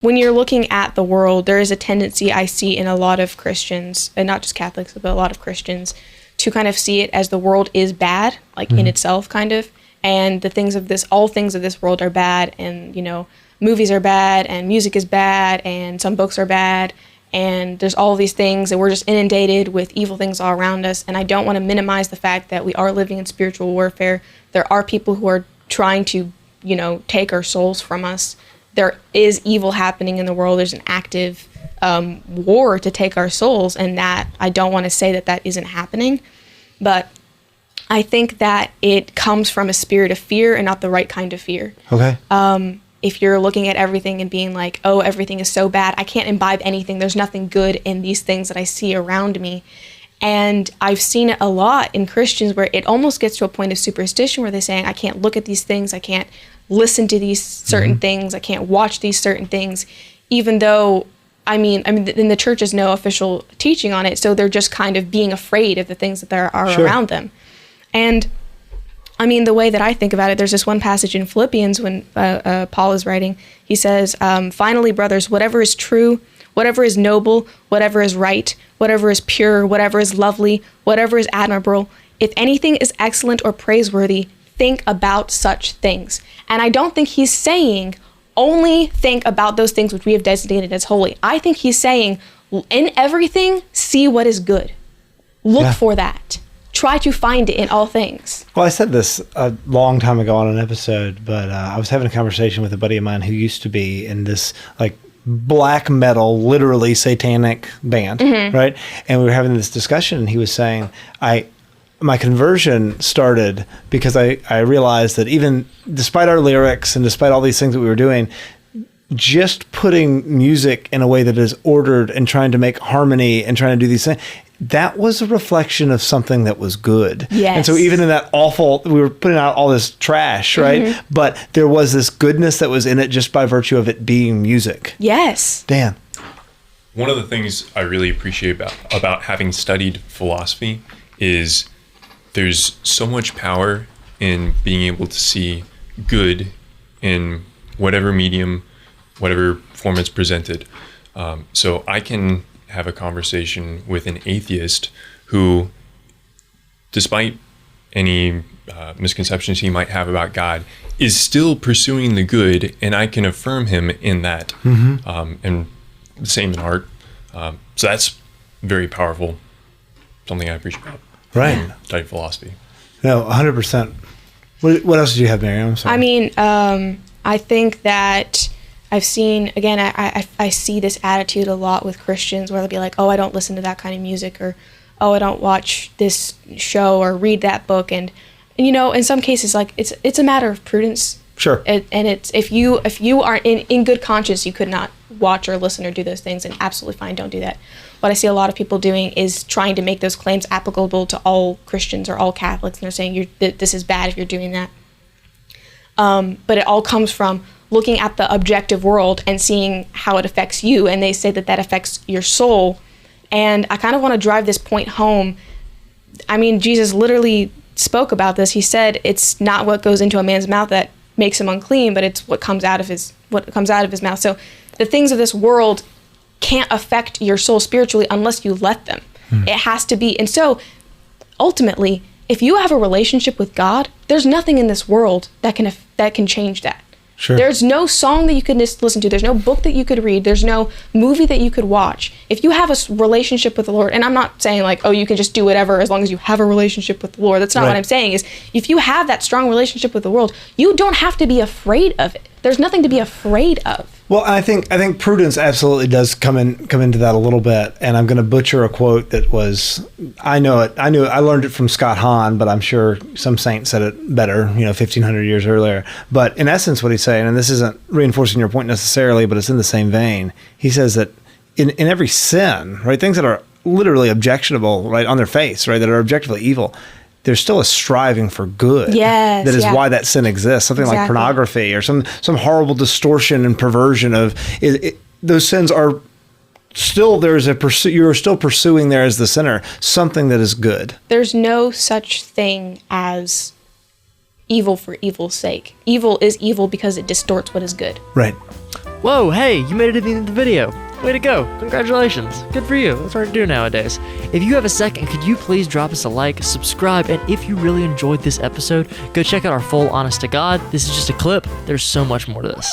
when you're looking at the world, there is a tendency I see in a lot of Christians, and not just Catholics, but a lot of Christians, to kind of see it as the world is bad, like in itself, kind of, and all things of this world are bad, and, you know, movies are bad, and music is bad, and some books are bad, and there's all these things, and we're just inundated with evil things all around us. And I don't want to minimize the fact that we are living in spiritual warfare. There are people who are trying to, you know, take our souls from us. There is evil happening in the world. There's an active war to take our souls, and that I don't want to say that that isn't happening, but I think that it comes from a spirit of fear and not the right kind of fear. Okay. If you're looking at everything and being like, oh, everything is so bad, I can't imbibe anything, there's nothing good in these things that I see around me. And I've seen it a lot in Christians where it almost gets to a point of superstition where they're saying, I can't look at these things, I can't listen to these certain things, I can't watch these certain things, even though, I mean, in the church has no official teaching on it, so they're just kind of being afraid of the things that there are around them. And I mean, the way that I think about it, there's this one passage in Philippians when Paul is writing. He says, finally, brothers, whatever is true, whatever is noble, whatever is right, whatever is pure, whatever is lovely, whatever is admirable, if anything is excellent or praiseworthy, think about such things. And I don't think he's saying only think about those things which we have designated as holy. I think he's saying in everything, see what is good. Look for that. Try to find it in all things. Well, I said this a long time ago on an episode, but I was having a conversation with a buddy of mine who used to be in this like black metal, literally satanic band, right? And we were having this discussion, and he was saying, my conversion started because I realized that even despite our lyrics and despite all these things that we were doing, just putting music in a way that is ordered and trying to make harmony and trying to do these things, that was a reflection of something that was good. Yes. And so even in that awful, we were putting out all this trash, right? But there was this goodness that was in it just by virtue of it being music. Yes. Dan. One of the things I really appreciate about having studied philosophy is there's so much power in being able to see good in whatever medium, whatever form it's presented. So I can have a conversation with an atheist who, despite any misconceptions he might have about God, is still pursuing the good, and I can affirm him in that. And the same in art. So that's very powerful, something I appreciate about studying philosophy. No, 100%. What else did you have, Miriam? I'm sorry. I mean, I think that I've seen, again, I see this attitude a lot with Christians where they'll be like, oh, I don't listen to that kind of music, or, oh, I don't watch this show or read that book. And you know, in some cases, like it's a matter of prudence. Sure. And it's, if you are in good conscience, you could not watch or listen or do those things, and absolutely fine, don't do that. What I see a lot of people doing is trying to make those claims applicable to all Christians or all Catholics, and they're saying this is bad if you're doing that. But it all comes from looking at the objective world and seeing how it affects you, and they say that affects your soul. And I kind of want to drive this point home. I mean, Jesus literally spoke about this. He said it's not what goes into a man's mouth that makes him unclean, but it's what comes out of his mouth. So the things of this world can't affect your soul spiritually unless you let them. It has to be. And so ultimately, if you have a relationship with God, there's nothing in this world that can change that. Sure. There's no song that you could listen to. There's no book that you could read. There's no movie that you could watch. If you have a relationship with the Lord, and I'm not saying like, oh, you can just do whatever as long as you have a relationship with the Lord. That's not what I'm saying. Is if you have that strong relationship with the world, you don't have to be afraid of it. There's nothing to be afraid of. Well, I think prudence absolutely does come into that a little bit, and I'm going to butcher a quote that was, I learned it from Scott Hahn, but I'm sure some saint said it better, 1,500 years earlier. But in essence, what he's saying, and this isn't reinforcing your point necessarily, but it's in the same vein. He says that in every sin, right, things that are literally objectionable, right, on their face, right, that are objectively evil, there's still a striving for good. Yes, that is why that sin exists. Something like pornography or some horrible distortion and perversion of those sins are still, you're still pursuing there as the sinner something that is good. There's no such thing as evil for evil's sake. Evil is evil because it distorts what is good. Right. Whoa, hey, you made it to the end of the video. Way to go. Congratulations. Good for you. That's hard to do nowadays. If you have a second, could you please drop us a like, subscribe, and if you really enjoyed this episode, go check out our full Honest to God. This is just a clip. There's so much more to this.